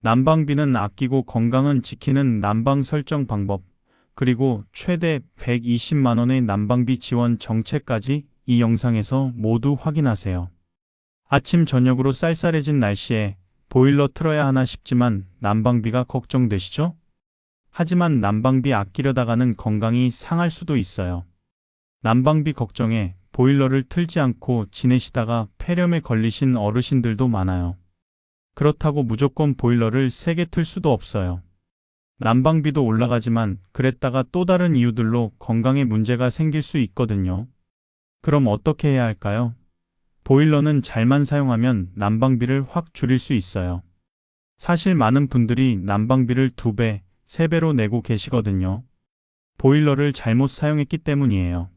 난방비는 아끼고 건강은 지키는 난방 설정 방법, 그리고 최대 120만 원의 난방비 지원 정책까지 이 영상에서 모두 확인하세요. 아침 저녁으로 쌀쌀해진 날씨에 보일러 틀어야 하나 싶지만 난방비가 걱정되시죠? 하지만 난방비 아끼려다가는 건강이 상할 수도 있어요. 난방비 걱정에 보일러를 틀지 않고 지내시다가 폐렴에 걸리신 어르신들도 많아요. 그렇다고 무조건 보일러를 세게 틀 수도 없어요. 난방비도 올라가지만 그랬다가 또 다른 이유들로 건강에 문제가 생길 수 있거든요. 그럼 어떻게 해야 할까요? 보일러는 잘만 사용하면 난방비를 확 줄일 수 있어요. 사실 많은 분들이 난방비를 2배, 3배로 내고 계시거든요. 보일러를 잘못 사용했기 때문이에요.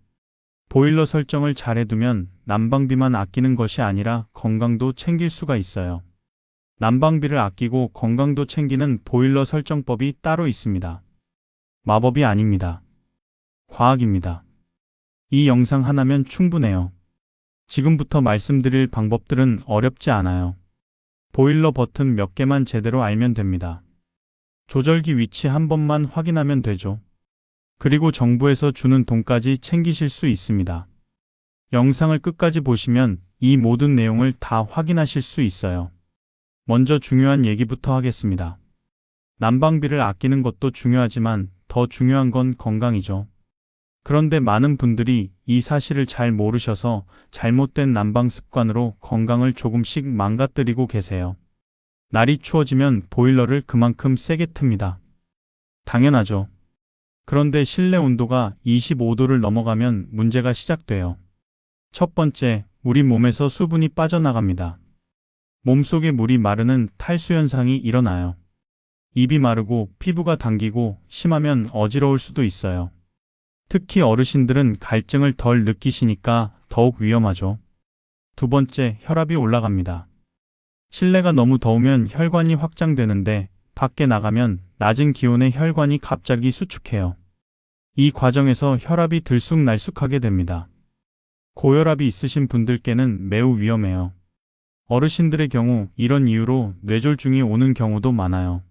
보일러 설정을 잘 해두면 난방비만 아끼는 것이 아니라 건강도 챙길 수가 있어요. 난방비를 아끼고 건강도 챙기는 보일러 설정법이 따로 있습니다. 마법이 아닙니다. 과학입니다. 이 영상 하나면 충분해요. 지금부터 말씀드릴 방법들은 어렵지 않아요. 보일러 버튼 몇 개만 제대로 알면 됩니다. 조절기 위치 한 번만 확인하면 되죠. 그리고 정부에서 주는 돈까지 챙기실 수 있습니다. 영상을 끝까지 보시면 이 모든 내용을 다 확인하실 수 있어요. 먼저 중요한 얘기부터 하겠습니다. 난방비를 아끼는 것도 중요하지만 더 중요한 건 건강이죠. 그런데 많은 분들이 이 사실을 잘 모르셔서 잘못된 난방 습관으로 건강을 조금씩 망가뜨리고 계세요. 날이 추워지면 보일러를 그만큼 세게 틉니다. 당연하죠. 그런데 실내 온도가 25도를 넘어가면 문제가 시작돼요. 첫 번째, 우리 몸에서 수분이 빠져나갑니다. 몸속의 물이 마르는 탈수 현상이 일어나요. 입이 마르고 피부가 당기고 심하면 어지러울 수도 있어요. 특히 어르신들은 갈증을 덜 느끼시니까 더욱 위험하죠. 두 번째, 혈압이 올라갑니다. 실내가 너무 더우면 혈관이 확장되는데 밖에 나가면 낮은 기온에 혈관이 갑자기 수축해요. 이 과정에서 혈압이 들쑥날쑥하게 됩니다. 고혈압이 있으신 분들께는 매우 위험해요. 어르신들의 경우 이런 이유로 뇌졸중이 오는 경우도 많아요.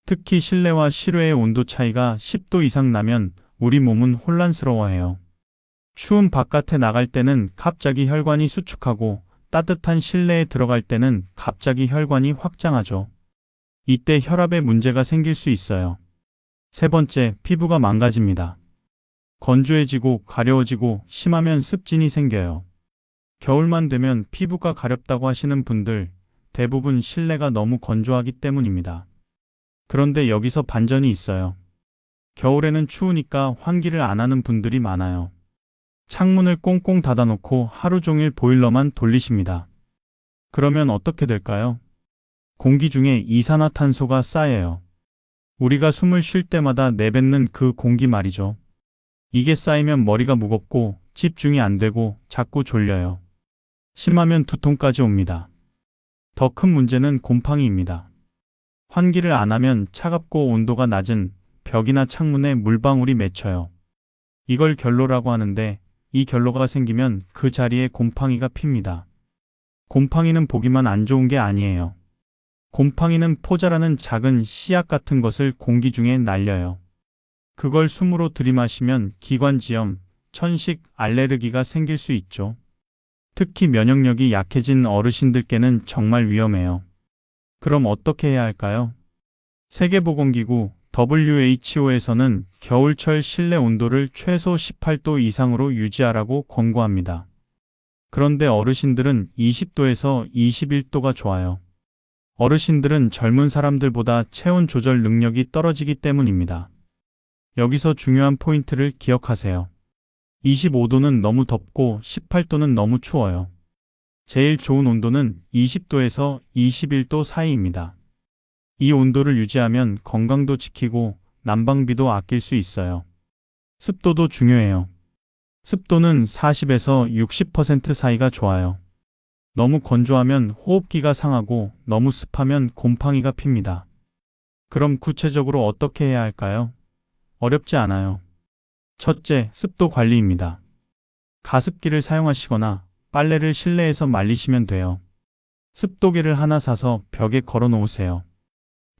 특히 실내와 실외의 온도 차이가 10도 이상 나면 우리 몸은 혼란스러워해요. 추운 바깥에 나갈 때는 갑자기 혈관이 수축하고 따뜻한 실내에 들어갈 때는 갑자기 혈관이 확장하죠. 이때 혈압에 문제가 생길 수 있어요. 세 번째, 피부가 망가집니다. 건조해지고 가려워지고 심하면 습진이 생겨요. 겨울만 되면 피부가 가렵다고 하시는 분들 대부분 실내가 너무 건조하기 때문입니다. 그런데 여기서 반전이 있어요. 겨울에는 추우니까 환기를 안 하는 분들이 많아요. 창문을 꽁꽁 닫아놓고 하루 종일 보일러만 돌리십니다. 그러면 어떻게 될까요? 공기 중에 이산화탄소가 쌓여요. 우리가 숨을 쉴 때마다 내뱉는 그 공기 말이죠. 이게 쌓이면 머리가 무겁고 집중이 안 되고 자꾸 졸려요. 심하면 두통까지 옵니다. 더 큰 문제는 곰팡이입니다. 환기를 안 하면 차갑고 온도가 낮은 벽이나 창문에 물방울이 맺혀요. 이걸 결로라고 하는데 이 결로가 생기면 그 자리에 곰팡이가 핍니다. 곰팡이는 보기만 안 좋은 게 아니에요. 곰팡이는 포자라는 작은 씨앗 같은 것을 공기 중에 날려요. 그걸 숨으로 들이마시면 기관지염, 천식, 알레르기가 생길 수 있죠. 특히 면역력이 약해진 어르신들께는 정말 위험해요. 그럼 어떻게 해야 할까요? 세계보건기구 WHO에서는 겨울철 실내 온도를 최소 18도 이상으로 유지하라고 권고합니다. 그런데 어르신들은 20도에서 21도가 좋아요. 어르신들은 젊은 사람들보다 체온 조절 능력이 떨어지기 때문입니다. 여기서 중요한 포인트를 기억하세요. 25도는 너무 덥고 18도는 너무 추워요. 제일 좋은 온도는 20도에서 21도 사이입니다. 이 온도를 유지하면 건강도 지키고 난방비도 아낄 수 있어요. 습도도 중요해요. 습도는 40에서 60% 사이가 좋아요. 너무 건조하면 호흡기가 상하고 너무 습하면 곰팡이가 핍니다. 그럼 구체적으로 어떻게 해야 할까요? 어렵지 않아요. 첫째, 습도 관리입니다. 가습기를 사용하시거나 빨래를 실내에서 말리시면 돼요. 습도계를 하나 사서 벽에 걸어 놓으세요.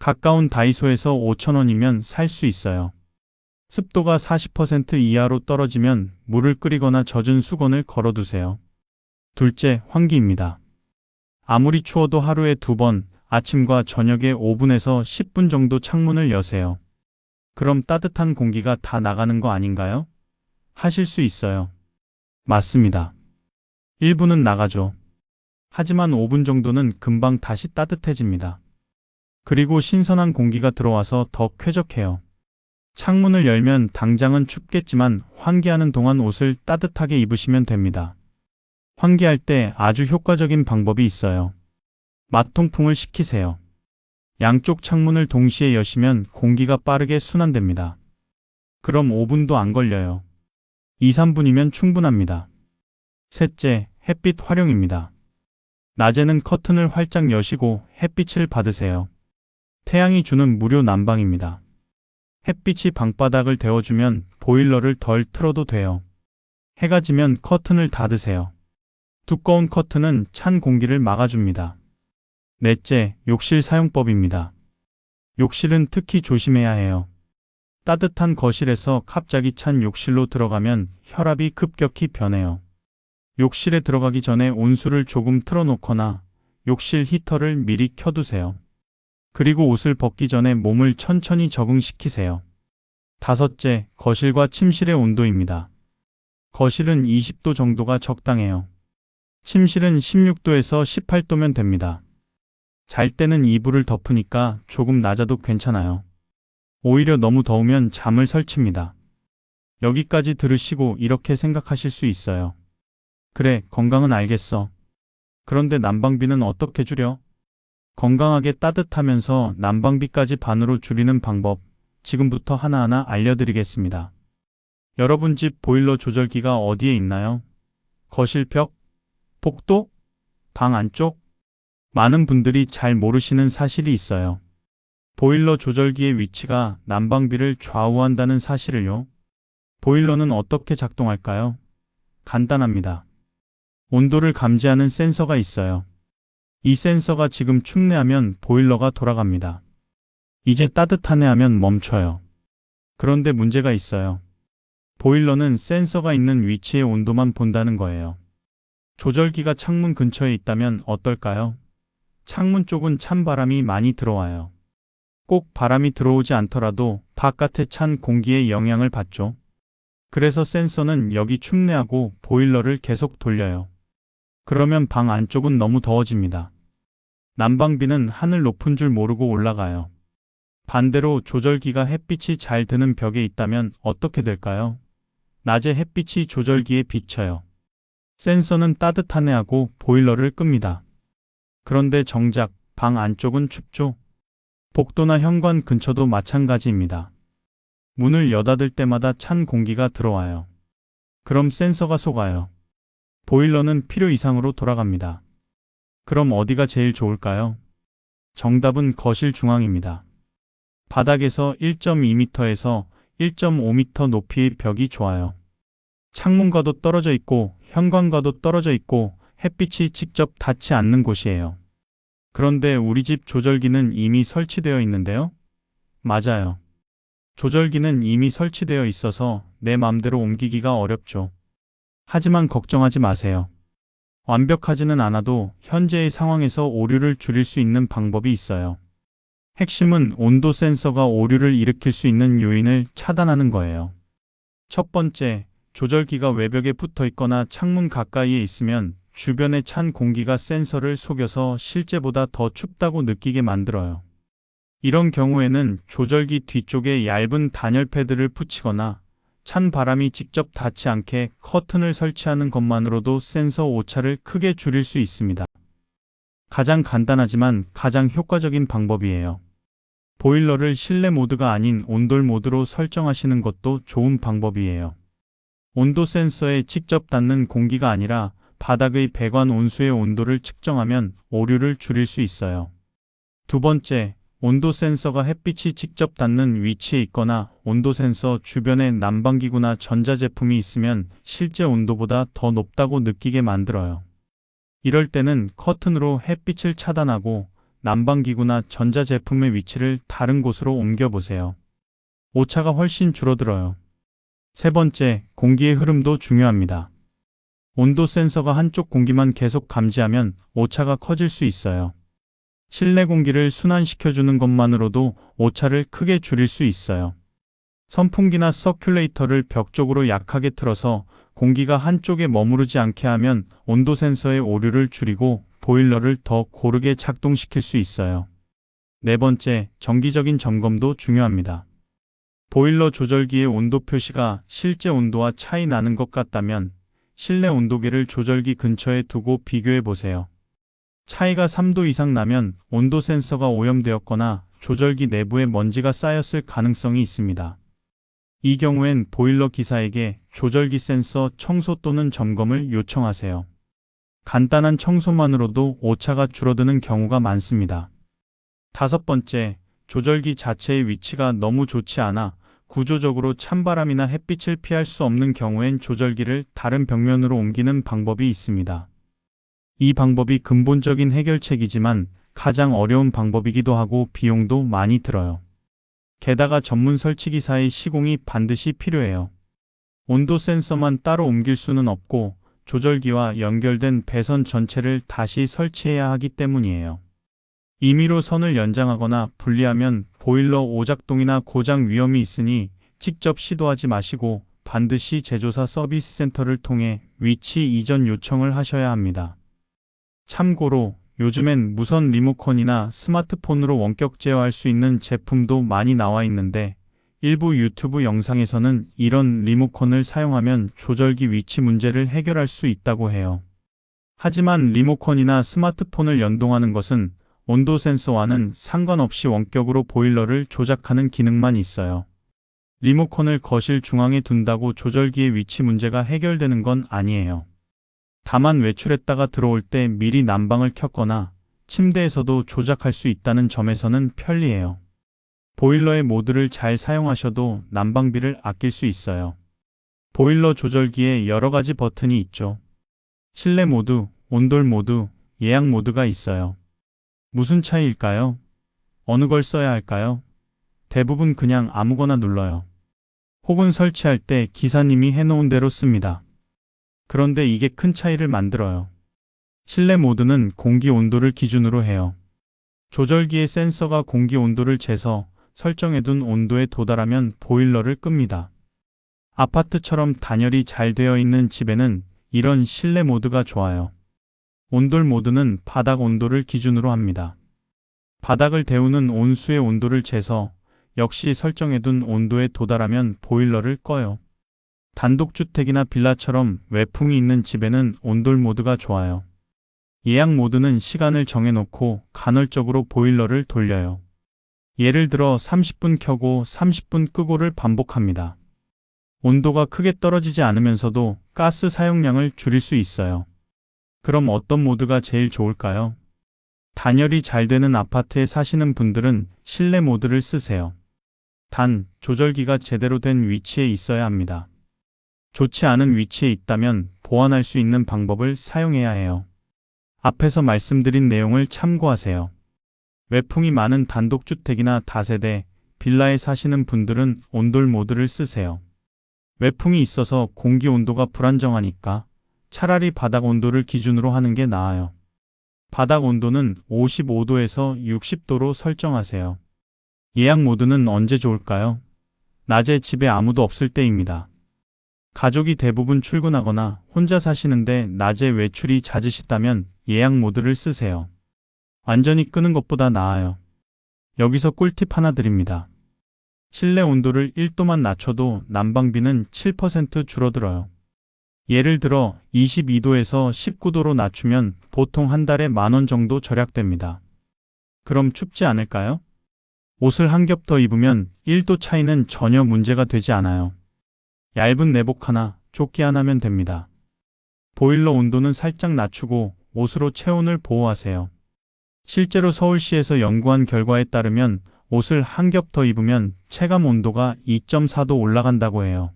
가까운 다이소에서 5,000원이면 살 수 있어요. 습도가 40% 이하로 떨어지면 물을 끓이거나 젖은 수건을 걸어두세요. 둘째, 환기입니다. 아무리 추워도 하루에 2번, 아침과 저녁에 5분에서 10분 정도 창문을 여세요. 그럼 따뜻한 공기가 다 나가는 거 아닌가요? 하실 수 있어요. 맞습니다. 1분은 나가죠. 하지만 5분 정도는 금방 다시 따뜻해집니다. 그리고 신선한 공기가 들어와서 더 쾌적해요. 창문을 열면 당장은 춥겠지만 환기하는 동안 옷을 따뜻하게 입으시면 됩니다. 환기할 때 아주 효과적인 방법이 있어요. 맛통풍을 식히세요. 양쪽 창문을 동시에 여시면 공기가 빠르게 순환됩니다. 그럼 5분도 안 걸려요. 2, 3분이면 충분합니다. 셋째, 햇빛 활용입니다. 낮에는 커튼을 활짝 여시고 햇빛을 받으세요. 태양이 주는 무료 난방입니다. 햇빛이 방바닥을 데워주면 보일러를 덜 틀어도 돼요. 해가 지면 커튼을 닫으세요. 두꺼운 커튼은 찬 공기를 막아줍니다. 넷째, 욕실 사용법입니다. 욕실은 특히 조심해야 해요. 따뜻한 거실에서 갑자기 찬 욕실로 들어가면 혈압이 급격히 변해요. 욕실에 들어가기 전에 온수를 조금 틀어놓거나 욕실 히터를 미리 켜두세요. 그리고 옷을 벗기 전에 몸을 천천히 적응시키세요. 다섯째, 거실과 침실의 온도입니다. 거실은 20도 정도가 적당해요. 침실은 16도에서 18도면 됩니다. 잘 때는 이불을 덮으니까 조금 낮아도 괜찮아요. 오히려 너무 더우면 잠을 설칩니다. 여기까지 들으시고 이렇게 생각하실 수 있어요. 그래, 건강은 알겠어. 그런데 난방비는 어떻게 줄여? 건강하게 따뜻하면서 난방비까지 반으로 줄이는 방법, 지금부터 하나하나 알려드리겠습니다. 여러분 집 보일러 조절기가 어디에 있나요? 거실 벽? 복도? 방 안쪽? 많은 분들이 잘 모르시는 사실이 있어요. 보일러 조절기의 위치가 난방비를 좌우한다는 사실을요. 보일러는 어떻게 작동할까요? 간단합니다. 온도를 감지하는 센서가 있어요. 이 센서가 지금 춥네 하면 보일러가 돌아갑니다. 이제 따뜻하네 하면 멈춰요. 그런데 문제가 있어요. 보일러는 센서가 있는 위치의 온도만 본다는 거예요. 조절기가 창문 근처에 있다면 어떨까요? 창문 쪽은 찬 바람이 많이 들어와요. 꼭 바람이 들어오지 않더라도 바깥의 찬 공기의 영향을 받죠. 그래서 센서는 여기 춥네 하고 보일러를 계속 돌려요. 그러면 방 안쪽은 너무 더워집니다. 난방비는 하늘 높은 줄 모르고 올라가요. 반대로 조절기가 햇빛이 잘 드는 벽에 있다면 어떻게 될까요? 낮에 햇빛이 조절기에 비쳐요. 센서는 따뜻하네 하고 보일러를 끕니다. 그런데 정작 방 안쪽은 춥죠? 복도나 현관 근처도 마찬가지입니다. 문을 여닫을 때마다 찬 공기가 들어와요. 그럼 센서가 속아요. 보일러는 필요 이상으로 돌아갑니다. 그럼 어디가 제일 좋을까요? 정답은 거실 중앙입니다. 바닥에서 1.2m에서 1.5m 높이의 벽이 좋아요. 창문과도 떨어져 있고 현관과도 떨어져 있고 햇빛이 직접 닿지 않는 곳이에요. 그런데 우리 집 조절기는 이미 설치되어 있는데요? 맞아요. 조절기는 이미 설치되어 있어서 내 맘대로 옮기기가 어렵죠. 하지만 걱정하지 마세요. 완벽하지는 않아도 현재의 상황에서 오류를 줄일 수 있는 방법이 있어요. 핵심은 온도 센서가 오류를 일으킬 수 있는 요인을 차단하는 거예요. 첫 번째, 조절기가 외벽에 붙어 있거나 창문 가까이에 있으면 주변의 찬 공기가 센서를 속여서 실제보다 더 춥다고 느끼게 만들어요. 이런 경우에는 조절기 뒤쪽에 얇은 단열 패드를 붙이거나 찬 바람이 직접 닿지 않게 커튼을 설치하는 것만으로도 센서 오차를 크게 줄일 수 있습니다. 가장 간단하지만 가장 효과적인 방법이에요. 보일러를 실내 모드가 아닌 온돌 모드로 설정하시는 것도 좋은 방법이에요. 온도 센서에 직접 닿는 공기가 아니라 바닥의 배관 온수의 온도를 측정하면 오류를 줄일 수 있어요. 두 번째, 온도 센서가 햇빛이 직접 닿는 위치에 있거나 온도 센서 주변에 난방기구나 전자제품이 있으면 실제 온도보다 더 높다고 느끼게 만들어요. 이럴 때는 커튼으로 햇빛을 차단하고 난방기구나 전자제품의 위치를 다른 곳으로 옮겨보세요. 오차가 훨씬 줄어들어요. 세 번째, 공기의 흐름도 중요합니다. 온도 센서가 한쪽 공기만 계속 감지하면 오차가 커질 수 있어요. 실내 공기를 순환시켜주는 것만으로도 오차를 크게 줄일 수 있어요. 선풍기나 서큘레이터를 벽 쪽으로 약하게 틀어서 공기가 한쪽에 머무르지 않게 하면 온도 센서의 오류를 줄이고 보일러를 더 고르게 작동시킬 수 있어요. 네 번째, 정기적인 점검도 중요합니다. 보일러 조절기의 온도 표시가 실제 온도와 차이 나는 것 같다면 실내 온도계를 조절기 근처에 두고 비교해 보세요. 차이가 3도 이상 나면 온도 센서가 오염되었거나 조절기 내부에 먼지가 쌓였을 가능성이 있습니다. 이 경우엔 보일러 기사에게 조절기 센서 청소 또는 점검을 요청하세요. 간단한 청소만으로도 오차가 줄어드는 경우가 많습니다. 다섯 번째, 조절기 자체의 위치가 너무 좋지 않아 구조적으로 찬바람이나 햇빛을 피할 수 없는 경우엔 조절기를 다른 벽면으로 옮기는 방법이 있습니다. 이 방법이 근본적인 해결책이지만 가장 어려운 방법이기도 하고 비용도 많이 들어요. 게다가 전문 설치기사의 시공이 반드시 필요해요. 온도 센서만 따로 옮길 수는 없고 조절기와 연결된 배선 전체를 다시 설치해야 하기 때문이에요. 임의로 선을 연장하거나 분리하면 보일러 오작동이나 고장 위험이 있으니 직접 시도하지 마시고 반드시 제조사 서비스 센터를 통해 위치 이전 요청을 하셔야 합니다. 참고로 요즘엔 무선 리모컨이나 스마트폰으로 원격 제어할 수 있는 제품도 많이 나와 있는데 일부 유튜브 영상에서는 이런 리모컨을 사용하면 조절기 위치 문제를 해결할 수 있다고 해요. 하지만 리모컨이나 스마트폰을 연동하는 것은 온도 센서와는 상관없이 원격으로 보일러를 조작하는 기능만 있어요. 리모컨을 거실 중앙에 둔다고 조절기의 위치 문제가 해결되는 건 아니에요. 다만 외출했다가 들어올 때 미리 난방을 켰거나 침대에서도 조작할 수 있다는 점에서는 편리해요. 보일러의 모드를 잘 사용하셔도 난방비를 아낄 수 있어요. 보일러 조절기에 여러 가지 버튼이 있죠. 실내 모드, 온돌 모드, 예약 모드가 있어요. 무슨 차이일까요? 어느 걸 써야 할까요? 대부분 그냥 아무거나 눌러요. 혹은 설치할 때 기사님이 해놓은 대로 씁니다. 그런데 이게 큰 차이를 만들어요. 실내 모드는 공기 온도를 기준으로 해요. 조절기의 센서가 공기 온도를 재서 설정해둔 온도에 도달하면 보일러를 끕니다. 아파트처럼 단열이 잘 되어 있는 집에는 이런 실내 모드가 좋아요. 온돌 모드는 바닥 온도를 기준으로 합니다. 바닥을 데우는 온수의 온도를 재서 역시 설정해둔 온도에 도달하면 보일러를 꺼요. 단독주택이나 빌라처럼 외풍이 있는 집에는 온돌 모드가 좋아요. 예약 모드는 시간을 정해놓고 간헐적으로 보일러를 돌려요. 예를 들어 30분 켜고 30분 끄고를 반복합니다. 온도가 크게 떨어지지 않으면서도 가스 사용량을 줄일 수 있어요. 그럼 어떤 모드가 제일 좋을까요? 단열이 잘 되는 아파트에 사시는 분들은 실내 모드를 쓰세요. 단, 조절기가 제대로 된 위치에 있어야 합니다. 좋지 않은 위치에 있다면 보완할 수 있는 방법을 사용해야 해요. 앞에서 말씀드린 내용을 참고하세요. 외풍이 많은 단독주택이나 다세대, 빌라에 사시는 분들은 온돌 모드를 쓰세요. 외풍이 있어서 공기 온도가 불안정하니까 차라리 바닥 온도를 기준으로 하는 게 나아요. 바닥 온도는 55도에서 60도로 설정하세요. 예약 모드는 언제 좋을까요? 낮에 집에 아무도 없을 때입니다. 가족이 대부분 출근하거나 혼자 사시는데 낮에 외출이 잦으시다면 예약 모드를 쓰세요. 완전히 끄는 것보다 나아요. 여기서 꿀팁 하나 드립니다. 실내 온도를 1도만 낮춰도 난방비는 7% 줄어들어요. 예를 들어 22도에서 19도로 낮추면 보통 한 달에 10,000원 정도 절약됩니다. 그럼 춥지 않을까요? 옷을 한 겹 더 입으면 1도 차이는 전혀 문제가 되지 않아요. 얇은 내복 하나, 조끼 하나면 됩니다. 보일러 온도는 살짝 낮추고 옷으로 체온을 보호하세요. 실제로 서울시에서 연구한 결과에 따르면 옷을 한 겹 더 입으면 체감 온도가 2.4도 올라간다고 해요.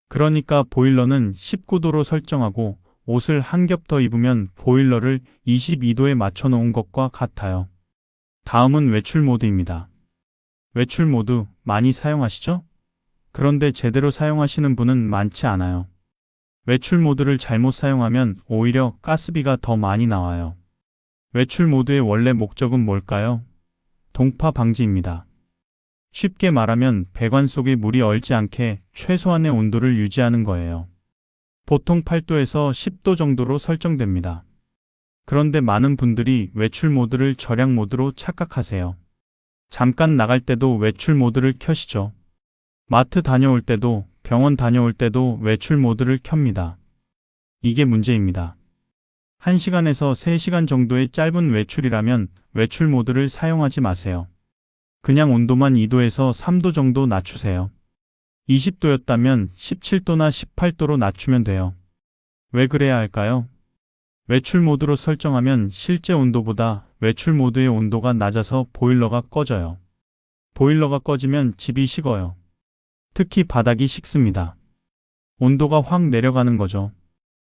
그러니까 보일러는 19도로 설정하고 옷을 한 겹 더 입으면 보일러를 22도에 맞춰 놓은 것과 같아요. 다음은 외출 모드입니다. 외출 모드 많이 사용하시죠? 그런데 제대로 사용하시는 분은 많지 않아요. 외출 모드를 잘못 사용하면 오히려 가스비가 더 많이 나와요. 외출 모드의 원래 목적은 뭘까요? 동파 방지입니다. 쉽게 말하면 배관 속에 물이 얼지 않게 최소한의 온도를 유지하는 거예요. 보통 8도에서 10도 정도로 설정됩니다. 그런데 많은 분들이 외출 모드를 절약 모드로 착각하세요. 잠깐 나갈 때도 외출 모드를 켜시죠. 마트 다녀올 때도, 병원 다녀올 때도 외출 모드를 켭니다. 이게 문제입니다. 1시간에서 3시간 정도의 짧은 외출이라면 외출 모드를 사용하지 마세요. 그냥 온도만 2도에서 3도 정도 낮추세요. 20도였다면 17도나 18도로 낮추면 돼요. 왜 그래야 할까요? 외출 모드로 설정하면 실제 온도보다 외출 모드의 온도가 낮아서 보일러가 꺼져요. 보일러가 꺼지면 집이 식어요. 특히 바닥이 식습니다. 온도가 확 내려가는 거죠.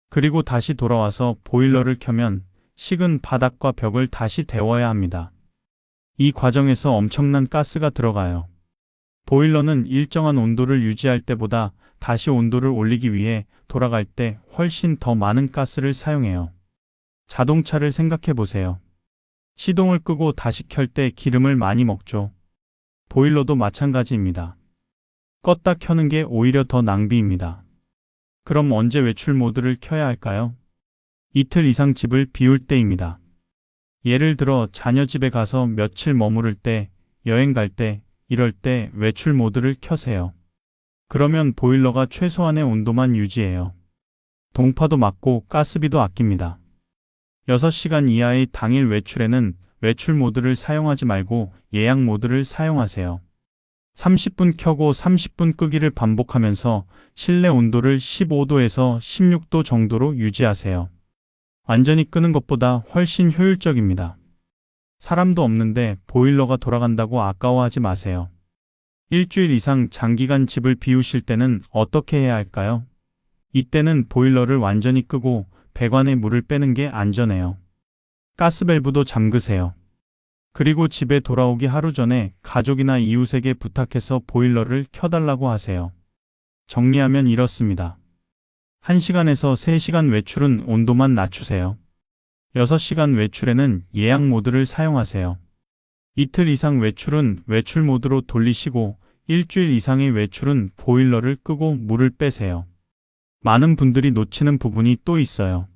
그리고 다시 돌아와서 보일러를 켜면 식은 바닥과 벽을 다시 데워야 합니다. 이 과정에서 엄청난 가스가 들어가요. 보일러는 일정한 온도를 유지할 때보다 다시 온도를 올리기 위해 돌아갈 때 훨씬 더 많은 가스를 사용해요. 자동차를 생각해 보세요. 시동을 끄고 다시 켤 때 기름을 많이 먹죠. 보일러도 마찬가지입니다. 껐다 켜는 게 오히려 더 낭비입니다. 그럼 언제 외출 모드를 켜야 할까요? 이틀 이상 집을 비울 때입니다. 예를 들어 자녀 집에 가서 며칠 머무를 때, 여행 갈 때, 이럴 때 외출 모드를 켜세요. 그러면 보일러가 최소한의 온도만 유지해요. 동파도 막고 가스비도 아낍니다. 6시간 이하의 당일 외출에는 외출 모드를 사용하지 말고 예약 모드를 사용하세요. 30분 켜고 30분 끄기를 반복하면서 실내 온도를 15도에서 16도 정도로 유지하세요. 완전히 끄는 것보다 훨씬 효율적입니다. 사람도 없는데 보일러가 돌아간다고 아까워하지 마세요. 일주일 이상 장기간 집을 비우실 때는 어떻게 해야 할까요? 이때는 보일러를 완전히 끄고 배관에 물을 빼는 게 안전해요. 가스밸브도 잠그세요. 그리고 집에 돌아오기 하루 전에 가족이나 이웃에게 부탁해서 보일러를 켜달라고 하세요. 정리하면 이렇습니다. 1시간에서 3시간 외출은 온도만 낮추세요. 6시간 외출에는 예약 모드를 사용하세요. 이틀 이상 외출은 외출 모드로 돌리시고 일주일 이상의 외출은 보일러를 끄고 물을 빼세요. 많은 분들이 놓치는 부분이 또 있어요.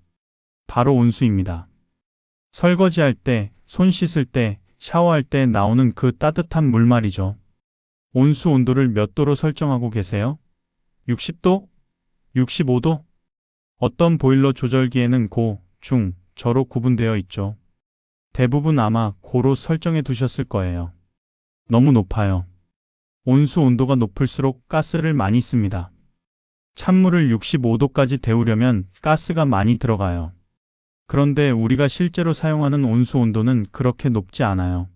바로 온수입니다. 설거지할 때, 손 씻을 때, 샤워할 때 나오는 그 따뜻한 물 말이죠. 온수 온도를 몇 도로 설정하고 계세요? 60도? 65도? 어떤 보일러 조절기에는 고, 중, 저로 구분되어 있죠. 대부분 아마 고로 설정해 두셨을 거예요. 너무 높아요. 온수 온도가 높을수록 가스를 많이 씁니다. 찬물을 65도까지 데우려면 가스가 많이 들어가요. 그런데 우리가 실제로 사용하는 온수 온도는 그렇게 높지 않아요.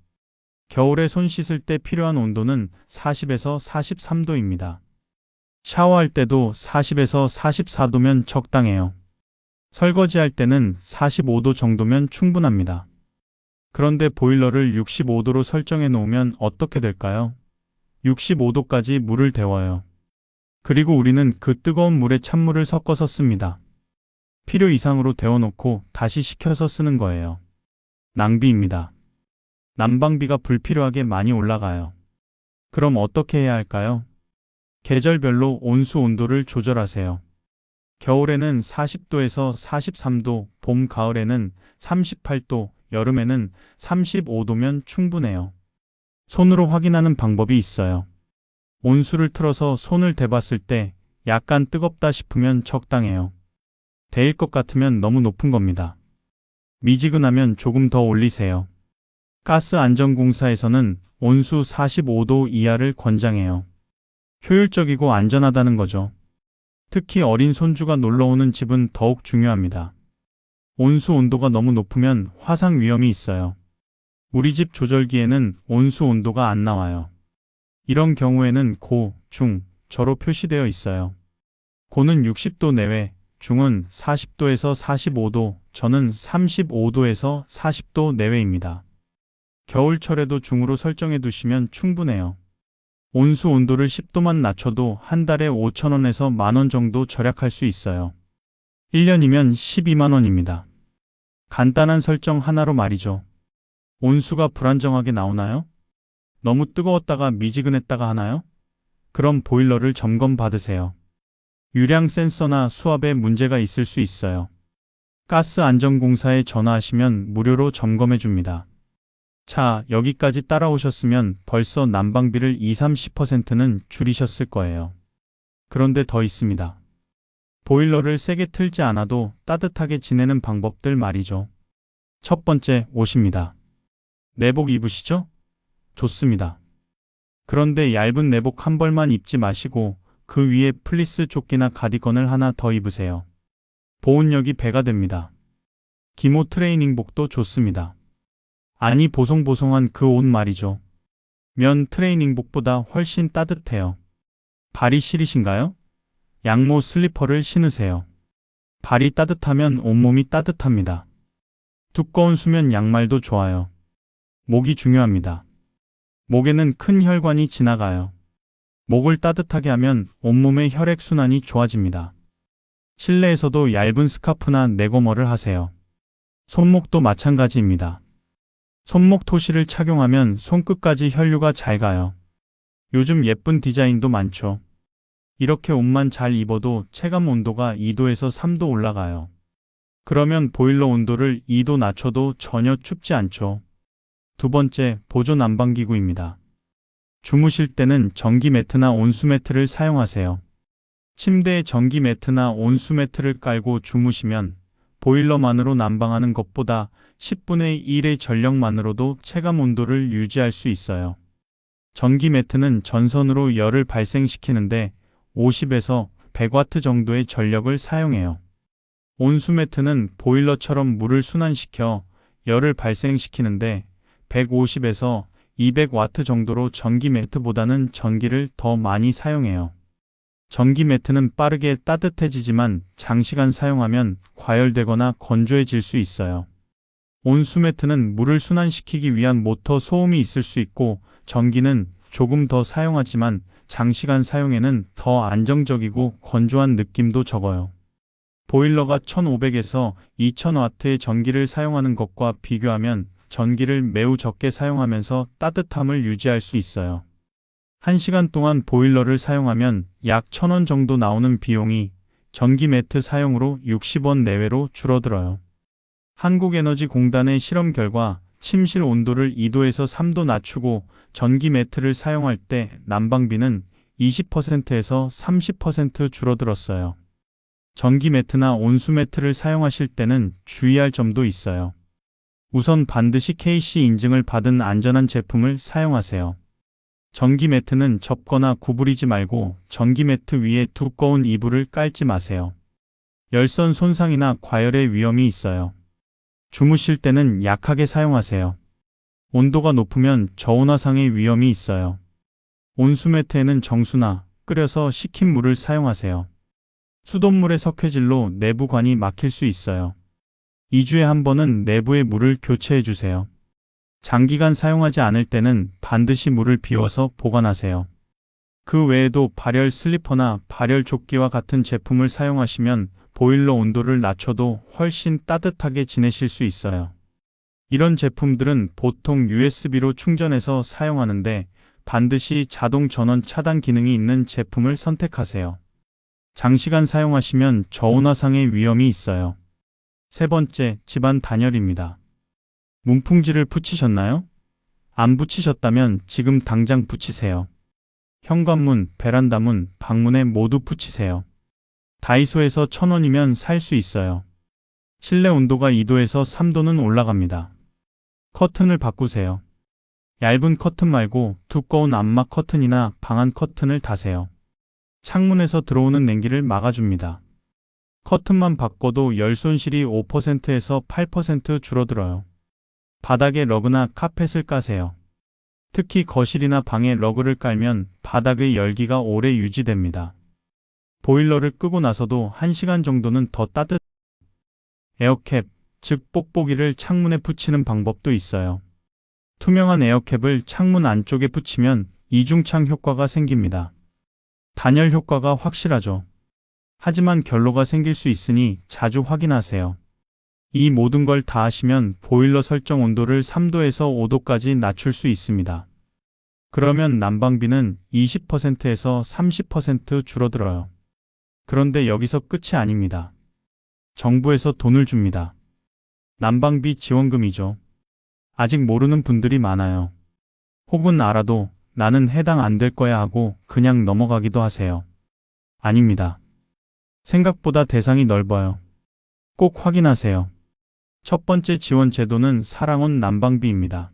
겨울에 손 씻을 때 필요한 온도는 40에서 43도입니다. 샤워할 때도 40에서 44도면 적당해요. 설거지할 때는 45도 정도면 충분합니다. 그런데 보일러를 65도로 설정해 놓으면 어떻게 될까요? 65도까지 물을 데워요. 그리고 우리는 그 뜨거운 물에 찬물을 섞어서 씁니다. 필요 이상으로 데워놓고 다시 식혀서 쓰는 거예요. 낭비입니다. 난방비가 불필요하게 많이 올라가요. 그럼 어떻게 해야 할까요? 계절별로 온수 온도를 조절하세요. 겨울에는 40도에서 43도, 봄, 가을에는 38도, 여름에는 35도면 충분해요. 손으로 확인하는 방법이 있어요. 온수를 틀어서 손을 대봤을 때 약간 뜨겁다 싶으면 적당해요. 데일 것 같으면 너무 높은 겁니다. 미지근하면 조금 더 올리세요. 가스안전공사에서는 온수 45도 이하를 권장해요. 효율적이고 안전하다는 거죠. 특히 어린 손주가 놀러오는 집은 더욱 중요합니다. 온수 온도가 너무 높으면 화상 위험이 있어요. 우리 집 조절기에는 온수 온도가 안 나와요. 이런 경우에는 고, 중, 저로 표시되어 있어요. 고는 60도 내외, 중은 40도에서 45도, 저는 35도에서 40도 내외입니다. 겨울철에도 중으로 설정해 두시면 충분해요. 온수 온도를 10도만 낮춰도 한 달에 5,000원에서 10,000원 정도 절약할 수 있어요. 1년이면 12만 원입니다. 간단한 설정 하나로 말이죠. 온수가 불안정하게 나오나요? 너무 뜨거웠다가 미지근했다가 하나요? 그럼 보일러를 점검 받으세요. 유량 센서나 수압에 문제가 있을 수 있어요. 가스안전공사에 전화하시면 무료로 점검해 줍니다. 자, 여기까지 따라오셨으면 벌써 난방비를 20-30%는 줄이셨을 거예요. 그런데 더 있습니다. 보일러를 세게 틀지 않아도 따뜻하게 지내는 방법들 말이죠. 첫 번째, 옷입니다. 내복 입으시죠? 좋습니다. 그런데 얇은 내복 한 벌만 입지 마시고 그 위에 플리스 조끼나 가디건을 하나 더 입으세요. 보온력이 배가 됩니다. 기모 트레이닝복도 좋습니다. 아니 보송보송한 그 옷 말이죠. 면 트레이닝복보다 훨씬 따뜻해요. 발이 시리신가요? 양모 슬리퍼를 신으세요. 발이 따뜻하면 온몸이 따뜻합니다. 두꺼운 수면 양말도 좋아요. 목이 중요합니다. 목에는 큰 혈관이 지나가요. 목을 따뜻하게 하면 온몸의 혈액순환이 좋아집니다. 실내에서도 얇은 스카프나 내고머를 하세요. 손목도 마찬가지입니다. 손목 토시를 착용하면 손끝까지 혈류가 잘 가요. 요즘 예쁜 디자인도 많죠. 이렇게 옷만 잘 입어도 체감 온도가 2도에서 3도 올라가요. 그러면 보일러 온도를 2도 낮춰도 전혀 춥지 않죠. 두 번째, 보조 난방기구입니다. 주무실 때는 전기 매트나 온수 매트를 사용하세요. 침대에 전기 매트나 온수 매트를 깔고 주무시면 보일러만으로 난방하는 것보다 10분의 1의 전력만으로도 체감 온도를 유지할 수 있어요. 전기 매트는 전선으로 열을 발생시키는데 50에서 100W 정도의 전력을 사용해요. 온수 매트는 보일러처럼 물을 순환시켜 열을 발생시키는데 150에서 200W 정도로 전기 매트보다는 전기를 더 많이 사용해요. 전기 매트는 빠르게 따뜻해지지만 장시간 사용하면 과열되거나 건조해질 수 있어요. 온수 매트는 물을 순환시키기 위한 모터 소음이 있을 수 있고 전기는 조금 더 사용하지만 장시간 사용에는 더 안정적이고 건조한 느낌도 적어요. 보일러가 1500에서 2000W의 전기를 사용하는 것과 비교하면 전기를 매우 적게 사용하면서 따뜻함을 유지할 수 있어요. 1시간 동안 보일러를 사용하면 약 1,000원 정도 나오는 비용이 전기 매트 사용으로 60원 내외로 줄어들어요. 한국에너지공단의 실험 결과 침실 온도를 2도에서 3도 낮추고 전기 매트를 사용할 때 난방비는 20%에서 30% 줄어들었어요. 전기 매트나 온수 매트를 사용하실 때는 주의할 점도 있어요. 우선 반드시 KC 인증을 받은 안전한 제품을 사용하세요. 전기 매트는 접거나 구부리지 말고 전기 매트 위에 두꺼운 이불을 깔지 마세요. 열선 손상이나 과열의 위험이 있어요. 주무실 때는 약하게 사용하세요. 온도가 높으면 저온화상의 위험이 있어요. 온수 매트에는 정수나 끓여서 식힌 물을 사용하세요. 수돗물의 석회질로 내부관이 막힐 수 있어요. 2주에 한 번은 내부의 물을 교체해 주세요. 장기간 사용하지 않을 때는 반드시 물을 비워서 보관하세요. 그 외에도 발열 슬리퍼나 발열 조끼와 같은 제품을 사용하시면 보일러 온도를 낮춰도 훨씬 따뜻하게 지내실 수 있어요. 이런 제품들은 보통 USB로 충전해서 사용하는데 반드시 자동 전원 차단 기능이 있는 제품을 선택하세요. 장시간 사용하시면 저온화상의 위험이 있어요. 세 번째, 집안 단열입니다. 문풍지를 붙이셨나요? 안 붙이셨다면 지금 당장 붙이세요. 현관문, 베란다문, 방문에 모두 붙이세요. 다이소에서 1,000원이면 살 수 있어요. 실내 온도가 2도에서 3도는 올라갑니다. 커튼을 바꾸세요. 얇은 커튼 말고 두꺼운 암막 커튼이나 방한 커튼을 다세요. 창문에서 들어오는 냉기를 막아줍니다. 커튼만 바꿔도 열 손실이 5%에서 8% 줄어들어요. 바닥에 러그나 카펫을 까세요. 특히 거실이나 방에 러그를 깔면 바닥의 열기가 오래 유지됩니다. 보일러를 끄고 나서도 1시간 정도는 더 에어캡, 즉 뽁뽁이를 창문에 붙이는 방법도 있어요. 투명한 에어캡을 창문 안쪽에 붙이면 이중창 효과가 생깁니다. 단열 효과가 확실하죠. 하지만 결로가 생길 수 있으니 자주 확인하세요. 이 모든 걸 다 하시면 보일러 설정 온도를 3도에서 5도까지 낮출 수 있습니다. 그러면 난방비는 20%에서 30% 줄어들어요. 그런데 여기서 끝이 아닙니다. 정부에서 돈을 줍니다. 난방비 지원금이죠. 아직 모르는 분들이 많아요. 혹은 알아도 나는 해당 안 될 거야 하고 그냥 넘어가기도 하세요. 아닙니다. 생각보다 대상이 넓어요. 꼭 확인하세요. 첫 번째 지원 제도는 사랑온 난방비입니다.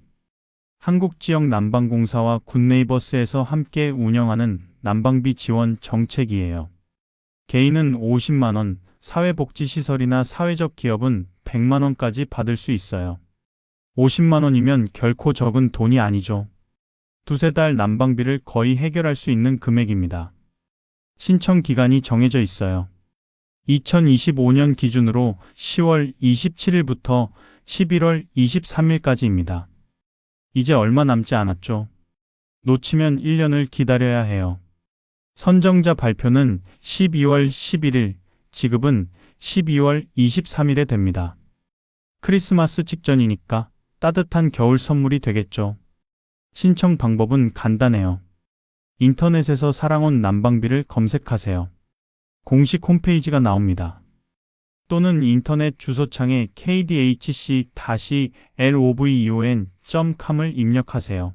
한국지역난방공사와 굿네이버스에서 함께 운영하는 난방비 지원 정책이에요. 개인은 50만 원, 사회복지시설이나 사회적 기업은 100만 원까지 받을 수 있어요. 50만 원이면 결코 적은 돈이 아니죠. 두세 달 난방비를 거의 해결할 수 있는 금액입니다. 신청 기간이 정해져 있어요. 2025년 기준으로 10월 27일부터 11월 23일까지입니다. 이제 얼마 남지 않았죠. 놓치면 1년을 기다려야 해요. 선정자 발표는 12월 11일, 지급은 12월 23일에 됩니다. 크리스마스 직전이니까 따뜻한 겨울 선물이 되겠죠. 신청 방법은 간단해요. 인터넷에서 사랑온 난방비를 검색하세요. 공식 홈페이지가 나옵니다. 또는 인터넷 주소창에 kdhc-loveon.com을 입력하세요.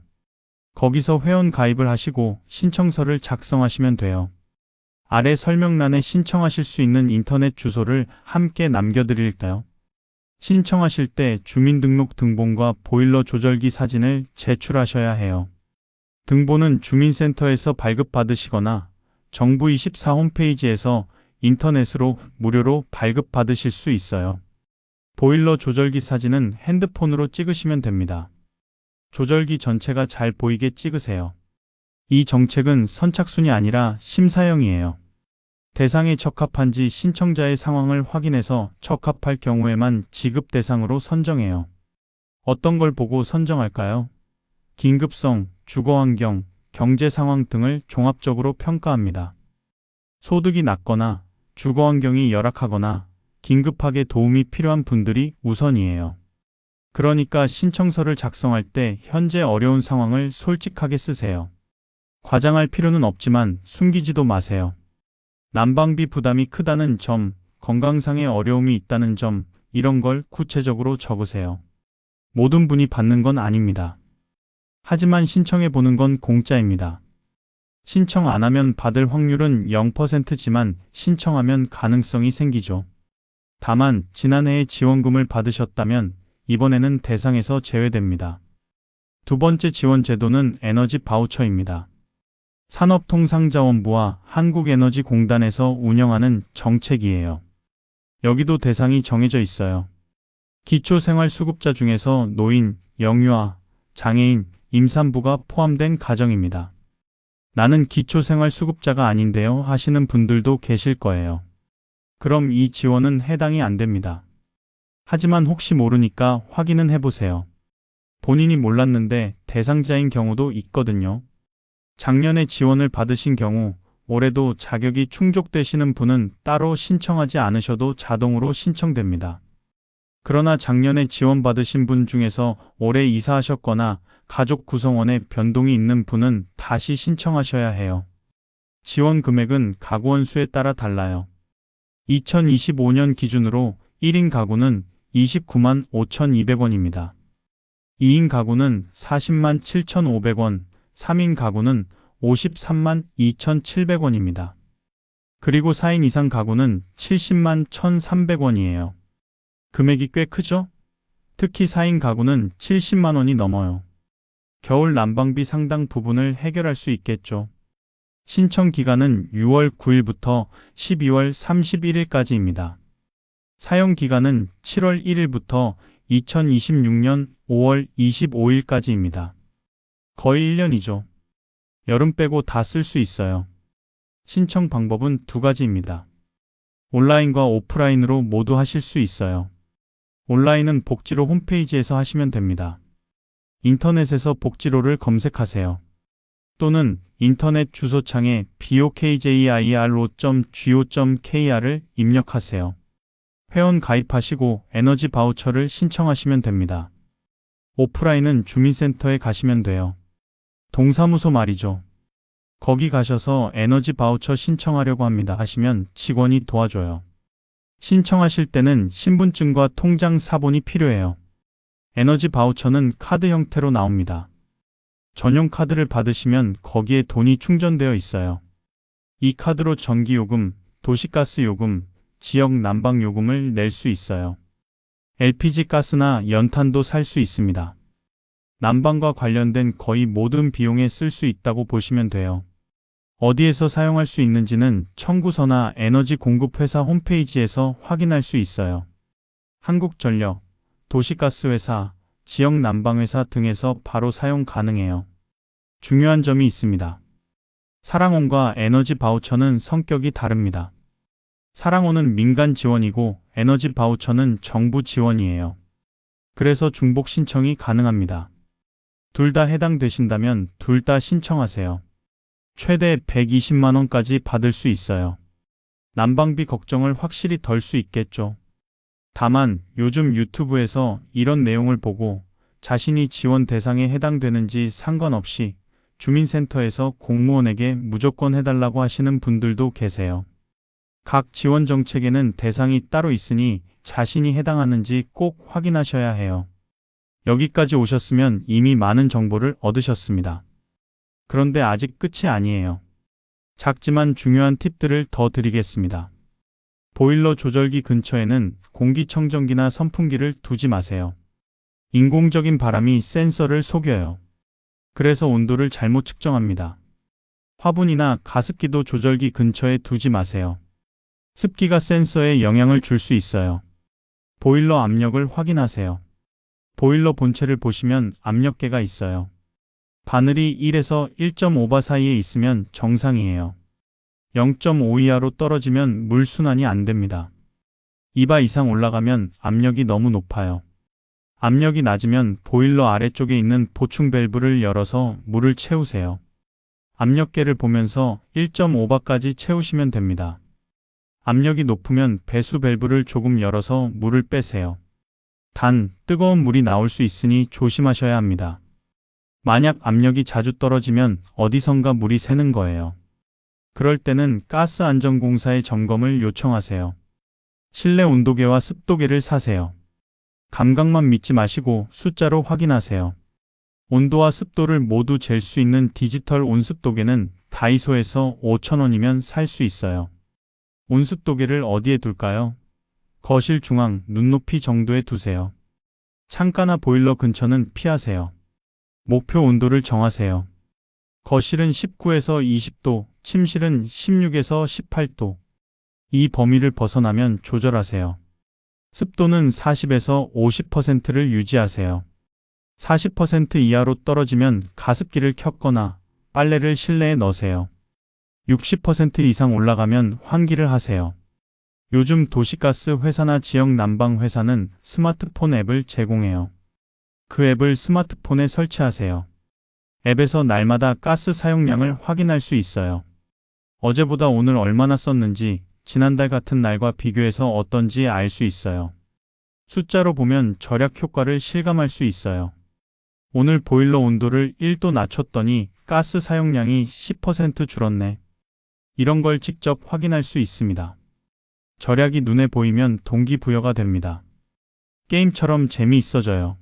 거기서 회원 가입을 하시고 신청서를 작성하시면 돼요. 아래 설명란에 신청하실 수 있는 인터넷 주소를 함께 남겨드릴까요? 신청하실 때 주민등록 등본과 보일러 조절기 사진을 제출하셔야 해요. 등본은 주민센터에서 발급받으시거나 정부24 홈페이지에서 인터넷으로 무료로 발급받으실 수 있어요. 보일러 조절기 사진은 핸드폰으로 찍으시면 됩니다. 조절기 전체가 잘 보이게 찍으세요. 이 정책은 선착순이 아니라 심사형이에요. 대상에 적합한지 신청자의 상황을 확인해서 적합할 경우에만 지급 대상으로 선정해요. 어떤 걸 보고 선정할까요? 긴급성, 주거환경, 경제상황 등을 종합적으로 평가합니다. 소득이 낮거나 주거환경이 열악하거나 긴급하게 도움이 필요한 분들이 우선이에요. 그러니까 신청서를 작성할 때 현재 어려운 상황을 솔직하게 쓰세요. 과장할 필요는 없지만 숨기지도 마세요. 난방비 부담이 크다는 점, 건강상의 어려움이 있다는 점, 이런 걸 구체적으로 적으세요. 모든 분이 받는 건 아닙니다. 하지만 신청해 보는 건 공짜입니다. 신청 안 하면 받을 확률은 0%지만 신청하면 가능성이 생기죠. 다만 지난해에 지원금을 받으셨다면 이번에는 대상에서 제외됩니다. 두 번째 지원 제도는 에너지 바우처입니다. 산업통상자원부와 한국에너지공단에서 운영하는 정책이에요. 여기도 대상이 정해져 있어요. 기초생활수급자 중에서 노인, 영유아, 장애인, 임산부가 포함된 가정입니다. 나는 기초생활수급자가 아닌데요 하시는 분들도 계실 거예요. 그럼 이 지원은 해당이 안 됩니다. 하지만 혹시 모르니까 확인은 해보세요. 본인이 몰랐는데 대상자인 경우도 있거든요. 작년에 지원을 받으신 경우 올해도 자격이 충족되시는 분은 따로 신청하지 않으셔도 자동으로 신청됩니다. 그러나 작년에 지원받으신 분 중에서 올해 이사하셨거나 가족 구성원에 변동이 있는 분은 다시 신청하셔야 해요. 지원 금액은 가구원 수에 따라 달라요. 2025년 기준으로 1인 가구는 29만 5,200원입니다. 2인 가구는 40만 7,500원, 3인 가구는 53만 2,700원입니다. 그리고 4인 이상 가구는 70만 1,300원이에요. 금액이 꽤 크죠? 특히 4인 가구는 70만 원이 넘어요. 겨울 난방비 상당 부분을 해결할 수 있겠죠. 신청 기간은 6월 9일부터 12월 31일까지입니다. 사용 기간은 7월 1일부터 2026년 5월 25일까지입니다. 거의 1년이죠. 여름 빼고 다 쓸 수 있어요. 신청 방법은 두 가지입니다. 온라인과 오프라인으로 모두 하실 수 있어요. 온라인은 복지로 홈페이지에서 하시면 됩니다. 인터넷에서 복지로를 검색하세요. 또는 인터넷 주소창에 bokjiro.go.kr을 입력하세요. 회원 가입하시고 에너지 바우처를 신청하시면 됩니다. 오프라인은 주민센터에 가시면 돼요. 동사무소 말이죠. 거기 가셔서 에너지 바우처 신청하려고 합니다 하시면 직원이 도와줘요. 신청하실 때는 신분증과 통장 사본이 필요해요. 에너지 바우처는 카드 형태로 나옵니다. 전용 카드를 받으시면 거기에 돈이 충전되어 있어요. 이 카드로 전기요금, 도시가스 요금, 지역 난방 요금을 낼 수 있어요. LPG 가스나 연탄도 살 수 있습니다. 난방과 관련된 거의 모든 비용에 쓸 수 있다고 보시면 돼요. 어디에서 사용할 수 있는지는 청구서나 에너지 공급 회사 홈페이지에서 확인할 수 있어요. 한국전력, 도시가스회사, 지역난방회사 등에서 바로 사용 가능해요. 중요한 점이 있습니다. 사랑온과 에너지 바우처는 성격이 다릅니다. 사랑온은 민간 지원이고 에너지 바우처는 정부 지원이에요. 그래서 중복 신청이 가능합니다. 둘 다 해당되신다면 둘 다 신청하세요. 최대 120만 원까지 받을 수 있어요. 난방비 걱정을 확실히 덜 수 있겠죠. 다만 요즘 유튜브에서 이런 내용을 보고 자신이 지원 대상에 해당되는지 상관없이 주민센터에서 공무원에게 무조건 해달라고 하시는 분들도 계세요. 각 지원 정책에는 대상이 따로 있으니 자신이 해당하는지 꼭 확인하셔야 해요. 여기까지 오셨으면 이미 많은 정보를 얻으셨습니다. 그런데 아직 끝이 아니에요. 작지만 중요한 팁들을 더 드리겠습니다. 보일러 조절기 근처에는 공기청정기나 선풍기를 두지 마세요. 인공적인 바람이 센서를 속여요. 그래서 온도를 잘못 측정합니다. 화분이나 가습기도 조절기 근처에 두지 마세요. 습기가 센서에 영향을 줄 수 있어요. 보일러 압력을 확인하세요. 보일러 본체를 보시면 압력계가 있어요. 바늘이 1에서 1.5바 사이에 있으면 정상이에요. 0.5 이하로 떨어지면 물 순환이 안 됩니다. 2바 이상 올라가면 압력이 너무 높아요. 압력이 낮으면 보일러 아래쪽에 있는 보충 밸브를 열어서 물을 채우세요. 압력계를 보면서 1.5바까지 채우시면 됩니다. 압력이 높으면 배수 밸브를 조금 열어서 물을 빼세요. 단, 뜨거운 물이 나올 수 있으니 조심하셔야 합니다. 만약 압력이 자주 떨어지면 어디선가 물이 새는 거예요. 그럴 때는 가스안전공사에 점검을 요청하세요. 실내 온도계와 습도계를 사세요. 감각만 믿지 마시고 숫자로 확인하세요. 온도와 습도를 모두 잴 수 있는 디지털 온습도계는 다이소에서 5,000원이면 살 수 있어요. 온습도계를 어디에 둘까요? 거실 중앙, 눈높이 정도에 두세요. 창가나 보일러 근처는 피하세요. 목표 온도를 정하세요. 거실은 19에서 20도, 침실은 16에서 18도. 이 범위를 벗어나면 조절하세요. 습도는 40에서 50%를 유지하세요. 40% 이하로 떨어지면 가습기를 켰거나 빨래를 실내에 넣으세요. 60% 이상 올라가면 환기를 하세요. 요즘 도시가스 회사나 지역 난방 회사는 스마트폰 앱을 제공해요. 그 앱을 스마트폰에 설치하세요. 앱에서 날마다 가스 사용량을 확인할 수 있어요. 어제보다 오늘 얼마나 썼는지, 지난달 같은 날과 비교해서 어떤지 알 수 있어요. 숫자로 보면 절약 효과를 실감할 수 있어요. 오늘 보일러 온도를 1도 낮췄더니 가스 사용량이 10% 줄었네. 이런 걸 직접 확인할 수 있습니다. 절약이 눈에 보이면 동기부여가 됩니다. 게임처럼 재미있어져요.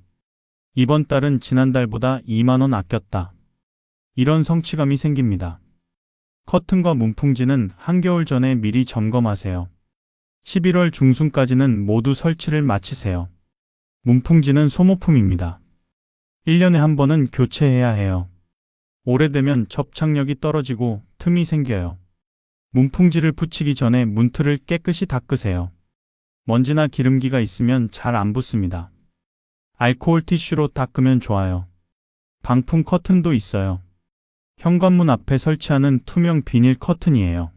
이번 달은 지난달보다 2만 원 아꼈다. 이런 성취감이 생깁니다. 커튼과 문풍지는 한겨울 전에 미리 점검하세요. 11월 중순까지는 모두 설치를 마치세요. 문풍지는 소모품입니다. 1년에 한 번은 교체해야 해요. 오래되면 접착력이 떨어지고 틈이 생겨요. 문풍지를 붙이기 전에 문틀을 깨끗이 닦으세요. 먼지나 기름기가 있으면 잘 안 붙습니다. 알코올 티슈로 닦으면 좋아요. 방풍 커튼도 있어요. 현관문 앞에 설치하는 투명 비닐 커튼이에요.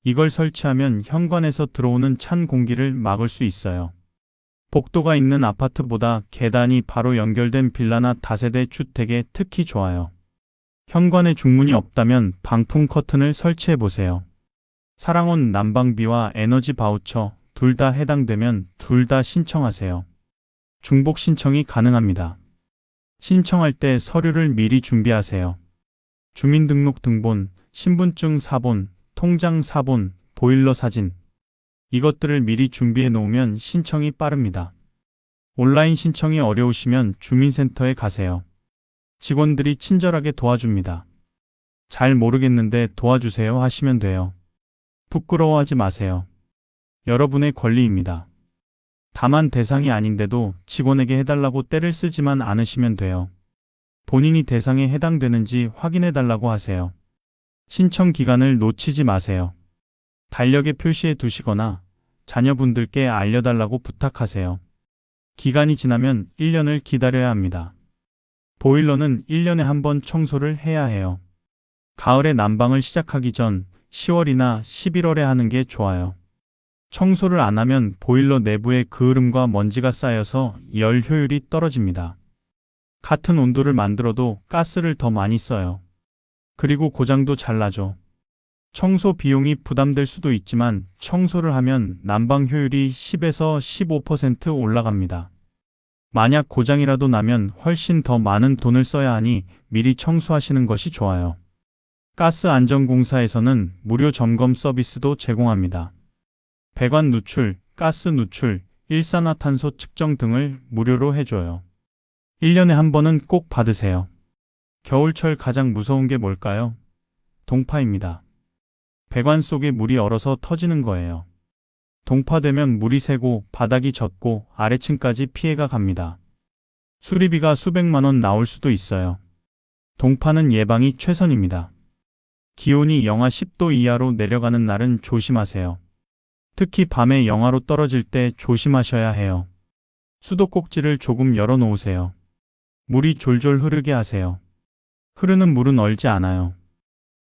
이걸 설치하면 현관에서 들어오는 찬 공기를 막을 수 있어요. 복도가 있는 아파트보다 계단이 바로 연결된 빌라나 다세대 주택에 특히 좋아요. 현관에 중문이 없다면 방풍 커튼을 설치해 보세요. 사랑온 난방비와 에너지 바우처 둘 다 해당되면 둘 다 신청하세요. 중복 신청이 가능합니다. 신청할 때 서류를 미리 준비하세요. 주민등록 등본, 신분증 사본, 통장 사본, 보일러 사진. 이것들을 미리 준비해 놓으면 신청이 빠릅니다. 온라인 신청이 어려우시면 주민센터에 가세요. 직원들이 친절하게 도와줍니다. 잘 모르겠는데 도와주세요 하시면 돼요. 부끄러워하지 마세요. 여러분의 권리입니다. 다만 대상이 아닌데도 직원에게 해달라고 떼를 쓰지만 않으시면 돼요. 본인이 대상에 해당되는지 확인해 달라고 하세요. 신청 기간을 놓치지 마세요. 달력에 표시해 두시거나 자녀분들께 알려달라고 부탁하세요. 기간이 지나면 1년을 기다려야 합니다. 보일러는 1년에 한 번 청소를 해야 해요. 가을에 난방을 시작하기 전 10월이나 11월에 하는 게 좋아요. 청소를 안 하면 보일러 내부에 그을음과 먼지가 쌓여서 열 효율이 떨어집니다. 같은 온도를 만들어도 가스를 더 많이 써요. 그리고 고장도 잘 나죠. 청소 비용이 부담될 수도 있지만 청소를 하면 난방 효율이 10에서 15% 올라갑니다. 만약 고장이라도 나면 훨씬 더 많은 돈을 써야 하니 미리 청소하시는 것이 좋아요. 가스안전공사에서는 무료 점검 서비스도 제공합니다. 배관 누출, 가스 누출, 일산화탄소 측정 등을 무료로 해줘요. 1년에 한 번은 꼭 받으세요. 겨울철 가장 무서운 게 뭘까요? 동파입니다. 배관 속에 물이 얼어서 터지는 거예요. 동파되면 물이 새고 바닥이 젖고 아래층까지 피해가 갑니다. 수리비가 수백만 원 나올 수도 있어요. 동파는 예방이 최선입니다. 기온이 영하 10도 이하로 내려가는 날은 조심하세요. 특히 밤에 영하로 떨어질 때 조심하셔야 해요. 수도꼭지를 조금 열어 놓으세요. 물이 졸졸 흐르게 하세요. 흐르는 물은 얼지 않아요.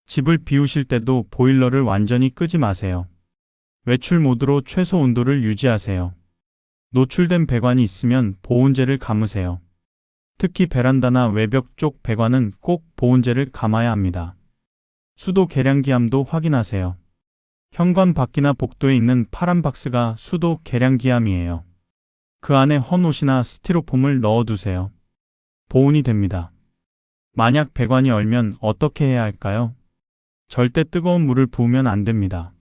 집을 비우실 때도 보일러를 완전히 끄지 마세요. 외출 모드로 최소 온도를 유지하세요. 노출된 배관이 있으면 보온재를 감으세요. 특히 베란다나 외벽 쪽 배관은 꼭 보온재를 감아야 합니다. 수도 계량기함도 확인하세요. 현관 밖이나 복도에 있는 파란 박스가 수도 계량기함이에요. 그 안에 헌옷이나 스티로폼을 넣어두세요. 보온이 됩니다. 만약 배관이 얼면 어떻게 해야 할까요? 절대 뜨거운 물을 부으면 안 됩니다.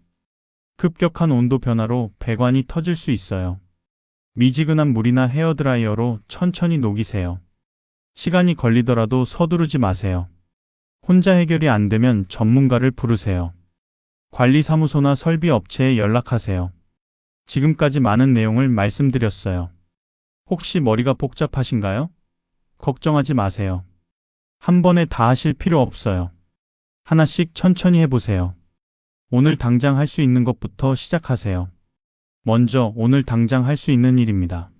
급격한 온도 변화로 배관이 터질 수 있어요. 미지근한 물이나 헤어드라이어로 천천히 녹이세요. 시간이 걸리더라도 서두르지 마세요. 혼자 해결이 안 되면 전문가를 부르세요. 관리사무소나 설비업체에 연락하세요. 지금까지 많은 내용을 말씀드렸어요. 혹시 머리가 복잡하신가요? 걱정하지 마세요. 한 번에 다 하실 필요 없어요. 하나씩 천천히 해보세요. 오늘 당장 할 수 있는 것부터 시작하세요. 먼저 오늘 당장 할 수 있는 일입니다.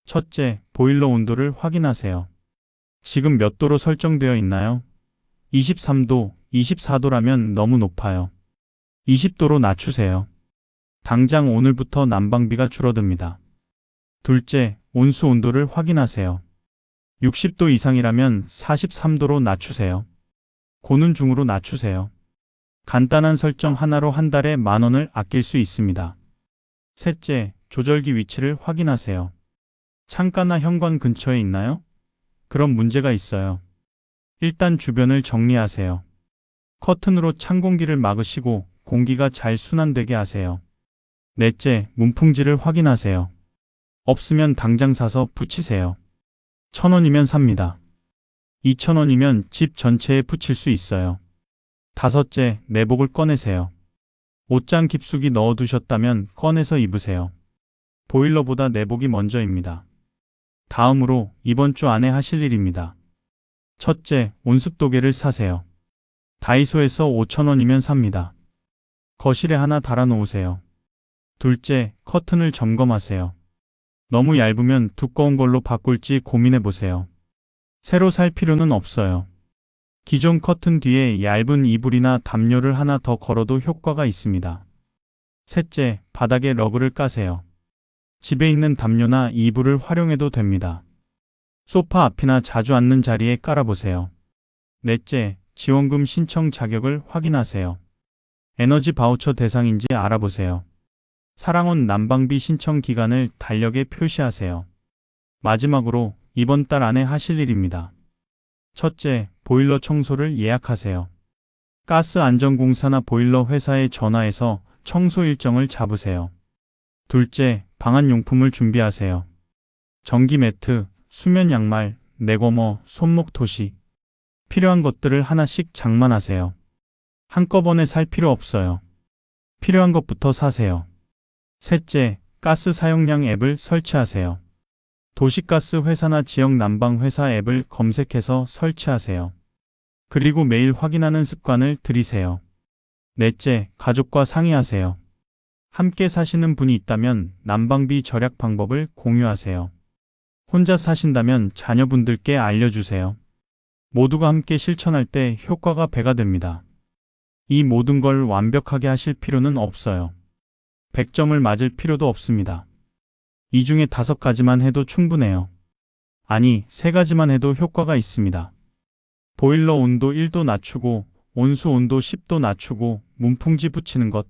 첫째, 보일러 온도를 확인하세요. 지금 몇 도로 설정되어 있나요? 23도, 24도라면 너무 높아요. 20도로 낮추세요. 당장 오늘부터 난방비가 줄어듭니다. 둘째, 온수 온도를 확인하세요. 60도 이상이라면 43도로 낮추세요. 고는 중으로 낮추세요. 간단한 설정 하나로 한 달에 10,000원을 아낄 수 있습니다. 셋째, 조절기 위치를 확인하세요. 창가나 현관 근처에 있나요? 그럼 문제가 있어요. 일단 주변을 정리하세요. 커튼으로 찬 공기를 막으시고 공기가 잘 순환되게 하세요. 넷째, 문풍지를 확인하세요. 없으면 당장 사서 붙이세요. 1,000원이면 삽니다. 2,000원이면 집 전체에 붙일 수 있어요. 다섯째, 내복을 꺼내세요. 옷장 깊숙이 넣어두셨다면 꺼내서 입으세요. 보일러보다 내복이 먼저입니다. 다음으로 이번 주 안에 하실 일입니다. 첫째, 온습도계를 사세요. 다이소에서 5,000원이면 삽니다. 거실에 하나 달아놓으세요. 둘째, 커튼을 점검하세요. 너무 얇으면 두꺼운 걸로 바꿀지 고민해보세요. 새로 살 필요는 없어요. 기존 커튼 뒤에 얇은 이불이나 담요를 하나 더 걸어도 효과가 있습니다. 셋째, 바닥에 러그를 까세요. 집에 있는 담요나 이불을 활용해도 됩니다. 소파 앞이나 자주 앉는 자리에 깔아보세요. 넷째, 지원금 신청 자격을 확인하세요. 에너지 바우처 대상인지 알아보세요. 사랑온 난방비 신청 기간을 달력에 표시하세요. 마지막으로 이번 달 안에 하실 일입니다. 첫째, 보일러 청소를 예약하세요. 가스안전공사나 보일러 회사에 전화해서 청소 일정을 잡으세요. 둘째, 방한용품을 준비하세요. 전기 매트, 수면 양말, 내거머, 손목 토시. 필요한 것들을 하나씩 장만하세요. 한꺼번에 살 필요 없어요. 필요한 것부터 사세요. 셋째, 가스 사용량 앱을 설치하세요. 도시가스 회사나 지역 난방 회사 앱을 검색해서 설치하세요. 그리고 매일 확인하는 습관을 들이세요. 넷째, 가족과 상의하세요. 함께 사시는 분이 있다면 난방비 절약 방법을 공유하세요. 혼자 사신다면 자녀분들께 알려주세요. 모두가 함께 실천할 때 효과가 배가 됩니다. 이 모든 걸 완벽하게 하실 필요는 없어요. 100점을 맞을 필요도 없습니다. 이 중에 5가지만 해도 충분해요. 아니, 3가지만 해도 효과가 있습니다. 보일러 온도 1도 낮추고, 온수 온도 10도 낮추고, 문풍지 붙이는 것.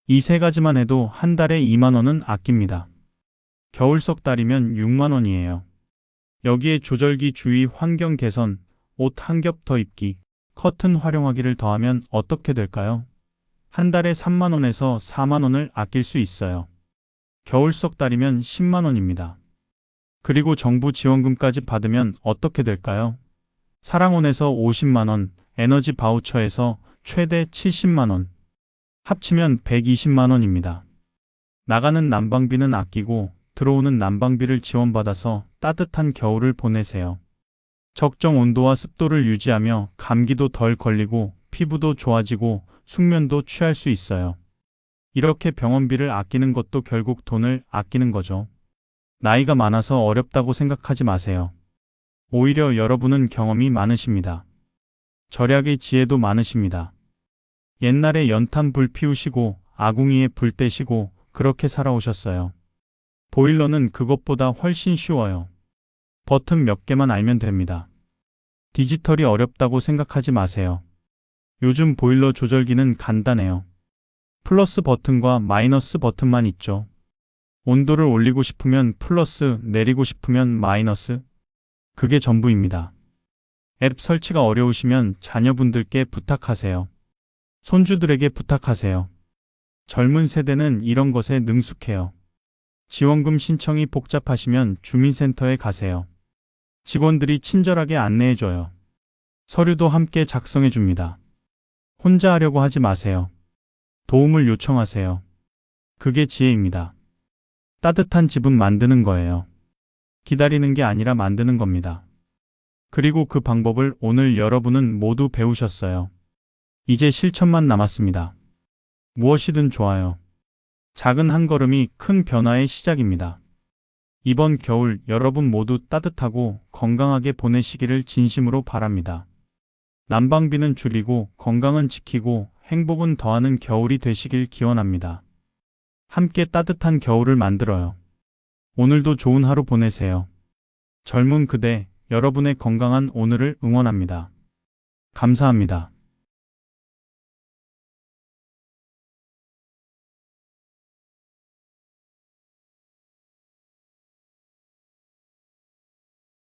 이 3가지만 해도 한 달에 2만 원은 아낍니다. 겨울 석 달이면 6만 원이에요. 여기에 조절기 주의 환경 개선, 옷 한 겹 더 입기, 커튼 활용하기를 더하면 어떻게 될까요? 한 달에 3만 원에서 4만 원을 아낄 수 있어요. 겨울 석 달이면 10만 원입니다. 그리고 정부 지원금까지 받으면 어떻게 될까요? 사랑온에서 50만 원, 에너지 바우처에서 최대 70만 원. 합치면 120만 원입니다. 나가는 난방비는 아끼고 들어오는 난방비를 지원받아서 따뜻한 겨울을 보내세요. 적정 온도와 습도를 유지하며 감기도 덜 걸리고 피부도 좋아지고 숙면도 취할 수 있어요. 이렇게 병원비를 아끼는 것도 결국 돈을 아끼는 거죠. 나이가 많아서 어렵다고 생각하지 마세요. 오히려 여러분은 경험이 많으십니다. 절약의 지혜도 많으십니다. 옛날에 연탄 불 피우시고 아궁이에 불 떼시고 그렇게 살아오셨어요. 보일러는 그것보다 훨씬 쉬워요. 버튼 몇 개만 알면 됩니다. 디지털이 어렵다고 생각하지 마세요. 요즘 보일러 조절기는 간단해요. 플러스 버튼과 마이너스 버튼만 있죠. 온도를 올리고 싶으면 플러스, 내리고 싶으면 마이너스. 그게 전부입니다. 앱 설치가 어려우시면 자녀분들께 부탁하세요. 손주들에게 부탁하세요. 젊은 세대는 이런 것에 능숙해요. 지원금 신청이 복잡하시면 주민센터에 가세요. 직원들이 친절하게 안내해줘요. 서류도 함께 작성해줍니다. 혼자 하려고 하지 마세요. 도움을 요청하세요. 그게 지혜입니다. 따뜻한 집은 만드는 거예요. 기다리는 게 아니라 만드는 겁니다. 그리고 그 방법을 오늘 여러분은 모두 배우셨어요. 이제 실천만 남았습니다. 무엇이든 좋아요. 작은 한 걸음이 큰 변화의 시작입니다. 이번 겨울 여러분 모두 따뜻하고 건강하게 보내시기를 진심으로 바랍니다. 난방비는 줄이고 건강은 지키고 행복은 더하는 겨울이 되시길 기원합니다. 함께 따뜻한 겨울을 만들어요. 오늘도 좋은 하루 보내세요. 젊은 그대, 여러분의 건강한 오늘을 응원합니다. 감사합니다.